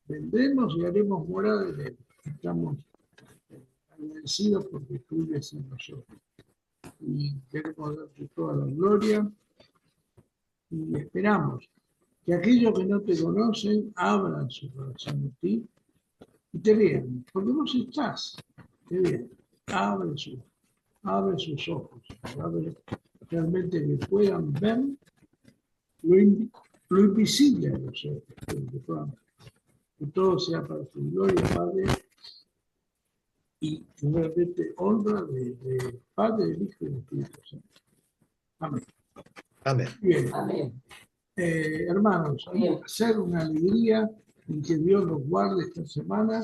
vendremos y haremos morada en él. Estamos agradecidos porque tú vives en nosotros. Y queremos darte toda la gloria y esperamos que aquellos que no te conocen abran su corazón a ti y te vean, porque vos estás, te vean, abre sus ojos, abre realmente que puedan ver lo invisible de los ojos, que todo sea para tu gloria, Padre, y realmente honra de Padre, del Hijo y del Espíritu Santo. Amén. Amén. Bien. Amén. Hermanos, Bien. hacer una alegría en que Dios nos guarde esta semana.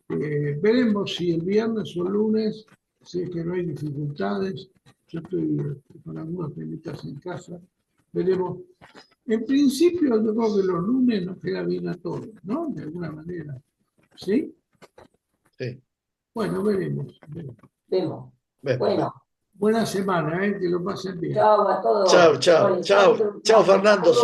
Veremos si el viernes o el lunes, si es que no hay dificultades. Yo estoy con algunos temitas en casa. Veremos. En principio, yo creo que los lunes nos queda bien a todos, ¿no? De alguna manera. ¿Sí? Sí. Bueno, veremos. Vemos. Vemos. Bueno, Buena semana, que lo pasen bien. chao a todos. Chao, chao, chao, chao, Fernando.